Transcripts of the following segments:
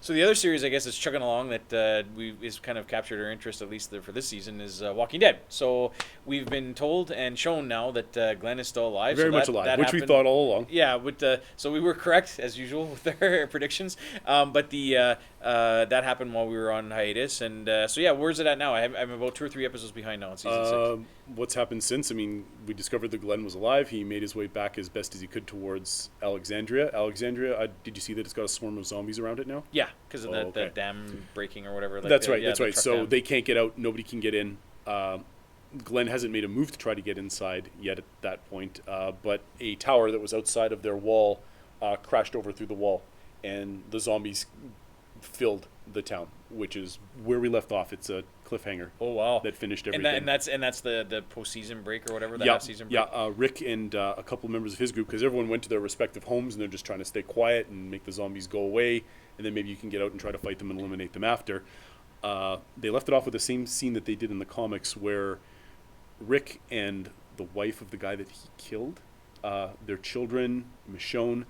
So the other series, I guess, is chugging along that is kind of captured our interest, at least for this season, is Walking Dead. So we've been told and shown now that Glenn is still alive. Very much alive, which we thought all along. Yeah, so we were correct, as usual, with our predictions. But that happened while we were on hiatus. And so, yeah, where's it at now? I'm about 2 or 3 episodes behind now in season 6. What's happened since? I mean, we discovered that Glenn was alive. He made his way back as best as he could towards Alexandria. Did you see that it's got a swarm of zombies around it now? Yeah, because of the dam breaking or whatever. That's right. So dam. They can't get out. Nobody can get in. Glenn hasn't made a move to try to get inside yet at that point. But a tower that was outside of their wall crashed over through the wall, and the zombies filled the town, which is where we left off. It's a cliffhanger. Oh wow! That finished everything. And that's the postseason break or whatever. The half-season break. Yeah. Rick and a couple of members of his group, because everyone went to their respective homes and they're just trying to stay quiet and make the zombies go away, and then maybe you can get out and try to fight them and eliminate them after. They left it off with the same scene that they did in the comics, where Rick and the wife of the guy that he killed, their children, Michonne,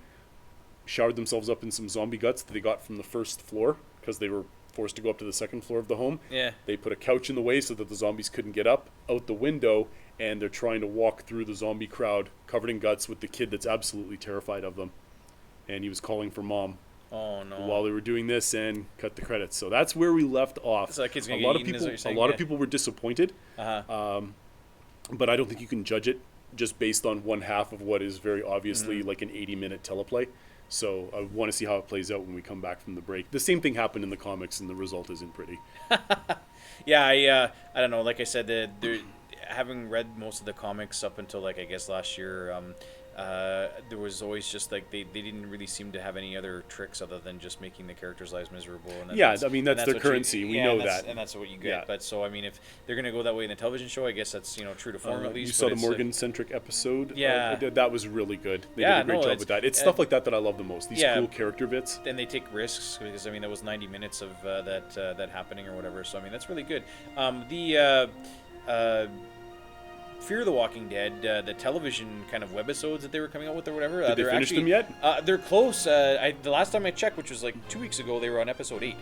showered themselves up in some zombie guts that they got from the first floor because they were forced to go up to the second floor of the home. Yeah. They put a couch in the way so that the zombies couldn't get up out the window, and they're trying to walk through the zombie crowd covered in guts with the kid that's absolutely terrified of them. And he was calling for mom. Oh no! While they were doing this, and cut the credits. So that's where we left off. So that kid's gonna a lot get of eaten, people, is what you're saying? a lot of people were disappointed. But I don't think you can judge it just based on one half of what is very obviously like an 80-minute teleplay. So I want to see how it plays out when we come back from the break. The same thing happened in the comics, and the result isn't pretty. Yeah, I don't know. Like I said, having read most of the comics up until I guess last year, there was always just they didn't really seem to have any other tricks other than just making the characters' lives miserable. And that's their currency. We know that, and that's what you get. Yeah. But so I mean, if they're gonna go that way in the television show, I guess that's true to form at least. You saw the Morgan-centric episode. Yeah, that was really good. They did a great job with that. It's stuff like that I love the most. These cool character bits. And they take risks because that was 90 minutes of that happening or whatever. So I mean, that's really good. Fear the Walking Dead, the television kind of webisodes that they were coming out with or whatever. Did they finish them yet? They're close. The last time I checked, which was 2 weeks ago, they were on episode 8.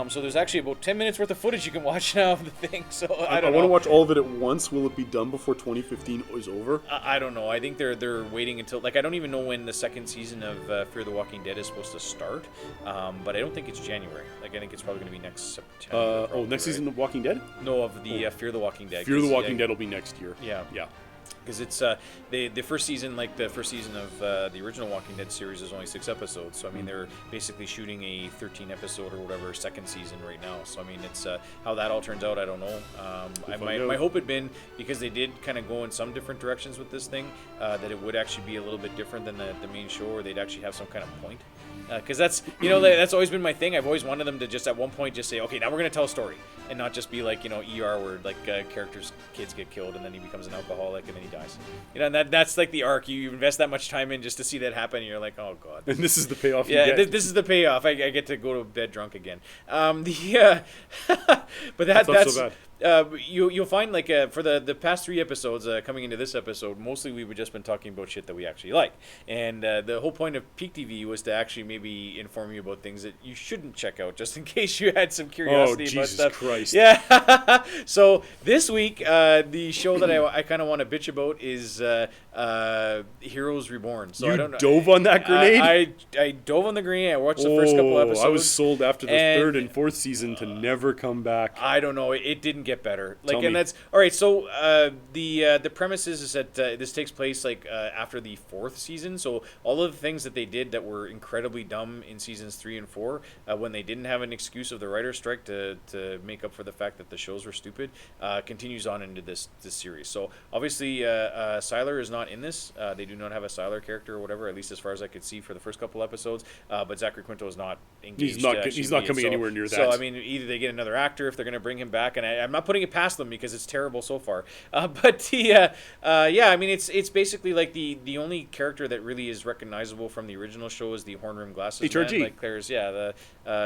So there's actually about 10 minutes worth of footage you can watch now of the thing. So I don't know. I want to watch all of it at once. Will it be done before 2015 is over? I don't know. I think they're waiting until I don't even know when the second season of Fear the Walking Dead is supposed to start. But I don't think it's January. I think it's probably going to be next September. Next season of Walking Dead? No, of the Fear the Walking Dead. Fear the Walking Dead will be next year. Yeah. Because it's the first season, the first season of the original Walking Dead series is only 6 episodes. So I mean, they're basically shooting a 13 episode or whatever second season right now. So I mean, it's how that all turns out, I don't know. My hope had been, because they did kind of go in some different directions with this thing, that it would actually be a little bit different than the main show, or they'd actually have some kind of point. Because that's that's always been my thing. I've always wanted them to just at one point just say, okay, now we're going to tell a story, and not just be like ER where kids get killed and then he becomes an alcoholic and then he dies. And that's like the arc. You invest that much time in just to see that happen, and you're like, oh god. And this is the payoff. Yeah, this is the payoff. I get to go to bed drunk again. But that's so bad. You'll find for the past 3 episodes coming into this episode, mostly we've just been talking about shit that we actually like, and the whole point of Peak TV was to actually maybe inform you about things that you shouldn't check out, just in case you had some curiosity about stuff. Jesus Christ! Yeah. So this week, the show that I kind of want to bitch about is Heroes Reborn. So you I don't know. Dove on that grenade? I dove on the grenade. I watched the first couple episodes. I was sold after the 3rd and 4th season to never come back. I don't know. It didn't get better. Tell me. That's all right. So the premise is that this takes place after the 4th season. So all of the things that they did that were incredibly dumb in seasons 3 and 4, when they didn't have an excuse of the writer's strike to make up for the fact that the shows were stupid, continues on into this series. So obviously Sylar is not in this. They do not have a Sylar character or whatever, at least as far as I could see for the first couple episodes. But Zachary Quinto is not engaged. He's not coming anywhere near that. So I mean, either they get another actor if they're going to bring him back, and I'm not not putting it past them because it's terrible so far. But I mean, it's basically like the only character that really is recognizable from the original show is the horn rim glasses HRG. man, like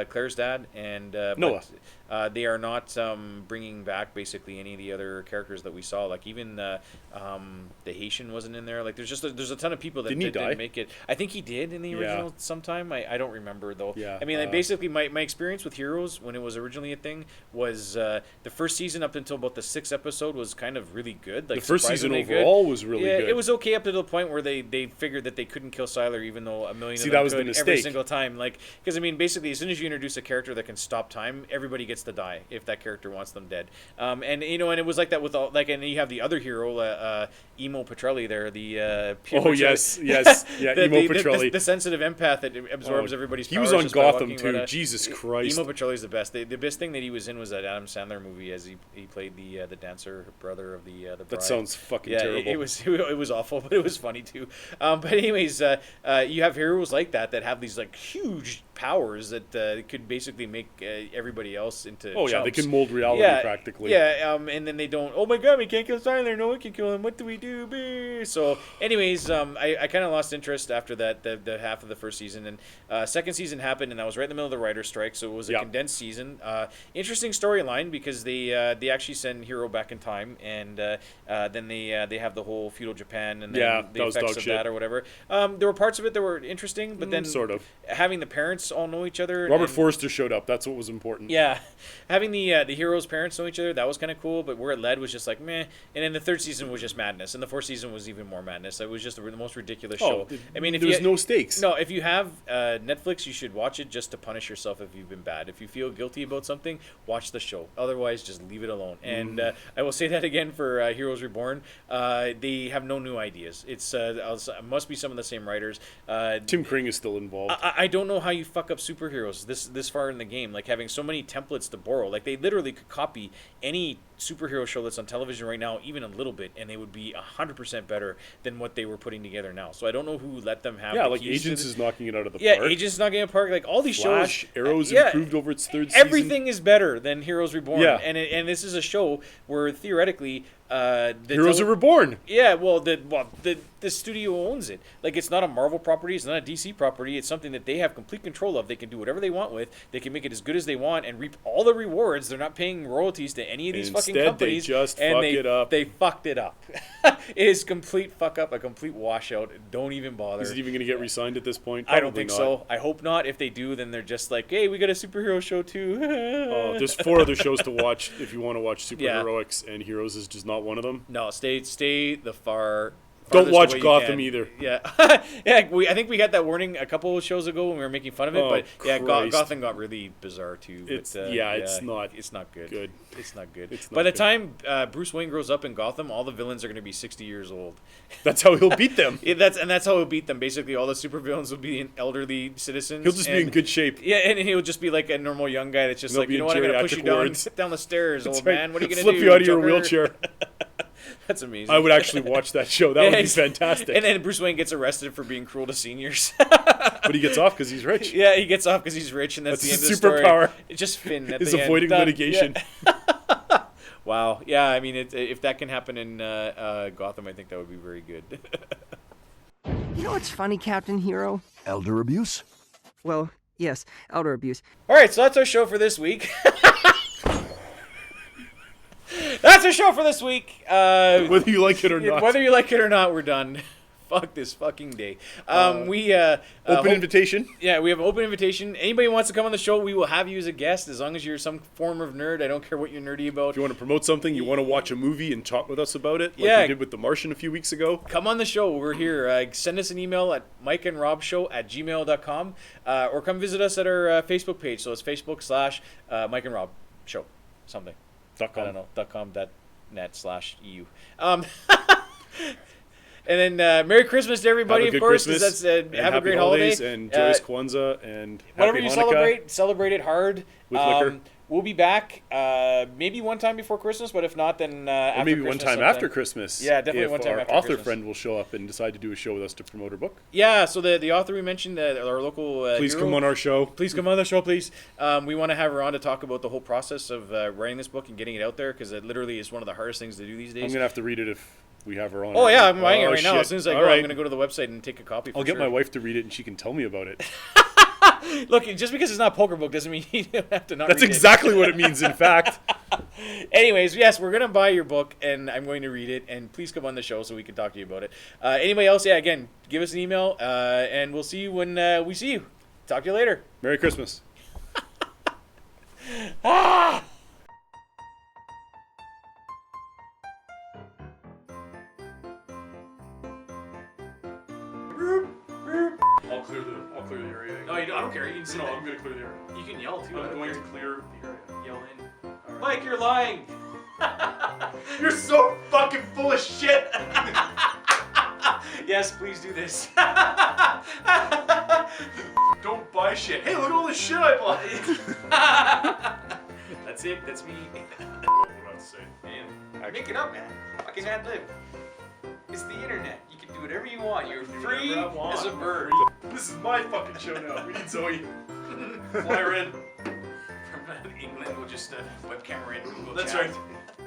Claire's dad, and Noah. But, they are not bringing back basically any of the other characters that we saw. Like even the Haitian wasn't in there. Like there's a ton of people that didn't make it. I think he did in the original sometime. I don't remember though. Yeah. I mean, like, basically my experience with Heroes when it was originally a thing was the first season up until about the 6th episode was kind of really good. Like the first season surprisingly overall good. was really Yeah, good. it was okay up to the point where they figured that they couldn't kill Sylar even though a million of them that was the could every mistake. single time. Like, because I mean, basically, as soon as you introduce a character that can stop time, everybody gets to die if that character wants them dead. And you know, and it was like that with all like, and then you have the other hero, Emo Petrelli there, the yes, yeah, Emo Petrelli, the sensitive empath that absorbs everybody's. He was powers on just by Gotham walking, too. but, Jesus Christ, Emo Petrelli's the best. The best thing that he was in was that Adam Sandler movie as he played the dancer brother of the bride. That sounds fucking terrible. It was awful, but it was funny too. But anyways, you have heroes like that have these like huge powers that could basically make everybody else into chumps. They can mold reality practically. And then they don't, oh my god, we can't kill Sylar, no one can kill him, what do we do? Boo. So anyways, I kind of lost interest after that, the half of the first season, and second season happened, and I was right in the middle of the writer's strike, so it was a condensed season. Interesting storyline because they actually send Hero back in time, and then they have the whole feudal Japan and then the effects of that or whatever. There were parts of it that were interesting, but then sort of having the parents all know each other. Robert Forster showed up. That's what was important. Yeah, having the heroes' parents know each other, that was kind of cool. But where it led was just like meh. And then the third season was just madness, and the fourth season was even more madness. It was just the most ridiculous show. I mean, there's no stakes. No, if you have Netflix, you should watch it just to punish yourself if you've been bad. If you feel guilty about something, watch the show. Otherwise, just leave it alone. And I will say that again for Heroes Reborn. They have no new ideas. It's must be some of the same writers. Tim Kring is still involved. I don't know how you fuck up superheroes this far in the game, like having so many templates to borrow. Like they literally could copy any superhero show that's on television right now, even a little bit, and they would be 100% better than what they were putting together now. So I don't know who let them have. Like Agents is knocking it out of the park. Yeah, Agents is knocking it out of the park. Like all these Flash, shows, Arrow's improved over its third season. Everything is better than Heroes Reborn. Yeah. And this is a show where theoretically Heroes are Reborn. Yeah, the studio owns it. Like it's not a Marvel property, it's not a DC property. It's something that they have complete control of. They can do whatever they want with. They can make it as good as they want and reap all the rewards. They're not paying royalties to any of these fucking companies. They just fuck it up. They fucked it up. It is complete fuck up, a complete washout. Don't even bother. Is it even going to get re-signed at this point? I don't think so. I hope not. If they do, then they're just like, hey, we got a superhero show too. There's 4 other shows to watch if you want to watch superheroics, and Heroes is just not one of them. No, stay the far. Don't watch Gotham either. Yeah, yeah. I think we got that warning a couple of shows ago when we were making fun of it. But yeah, Gotham got really bizarre too. It's not. It's not good. It's not good. By the time Bruce Wayne grows up in Gotham, all the villains are going to be 60 years old. That's how he'll beat them. That's how he'll beat them. Basically, all the supervillains will be elderly citizens. He'll just be in good shape. Yeah, and he'll just be like a normal young guy that's just like, you know what, I'm going to push you down the stairs, old man. What are you going to do? Flip you out of your wheelchair. That's amazing. I would actually watch that show. That would be fantastic. And then Bruce Wayne gets arrested for being cruel to seniors. But he gets off because he's rich. Yeah, he gets off because he's rich, and that's the end of the story. Superpower. It's just Finn at is the end. avoiding litigation. Yeah. Wow. Yeah, I mean, if that can happen in Gotham, I think that would be very good. You know what's funny, Captain Hero? Elder abuse? Well, yes, elder abuse. All right, so that's our show for this week. That's our show for this week. Whether you like it or not. Whether you like it or not, we're done. Fuck this fucking day. We open invitation. Yeah, we have an open invitation. Anybody who wants to come on the show, we will have you as a guest as long as you're some form of nerd. I don't care what you're nerdy about. If you want to promote something, you want to watch a movie and talk with us about it, like we did with The Martian a few weeks ago. Come on the show. We're here. Send us an email at mikeandrobshow@gmail.com or come visit us at our Facebook page. So it's Facebook/mikeandrobshow something. .com. I don't know. .com.net/EU. And then Merry Christmas to everybody, of course. Christmas, have a great holiday. And joyous Kwanzaa and whatever Happy you Hanukkah. celebrate it hard. With liquor. we'll be back maybe one time before Christmas, but if not, then Or after maybe Christmas one time sometime. after Christmas. Yeah, definitely if one time our after author Christmas. friend will show up and decide to do a show with us to promote her book. Yeah, so the author we mentioned, our local Please hero, come on our show. Please come on the show, please. We want to have her on to talk about the whole process of writing this book and getting it out there, because it literally is one of the hardest things to do these days. I'm going to have to read it if we have her on. Oh yeah, I'm buying it right now. shit. As soon as I All go, I'm right. going to go to the website and take a copy. I'll get my wife to read it and she can tell me about it. Look, just because it's not a poker book doesn't mean you don't have to not That's read exactly what it means, in fact. it. Anyways, yes, we're going to buy your book, and I'm going to read it, and please come on the show so we can talk to you about it. Anybody else, yeah, again, give us an email, and we'll see you when we see you. Talk to you later. Merry Christmas. Ah! I'll clear the area. No, I don't care. You can sit No, there. I'm going to clear the area. You can yell, too. I'm going to clear the area. Yell in. Mike, you're lying. You're so fucking full of shit. Yes, please do this. Don't buy shit. Hey, look at all the shit I bought. That's it. That's me. What about to say? Man, make it up, man. Fucking ad lib. It's the internet. You can do whatever you want. You're Do free whatever I want. as a bird. This is my fucking show now. We need Zoe. Fly her in. From England, we'll just webcam her in. We'll That's chat. right.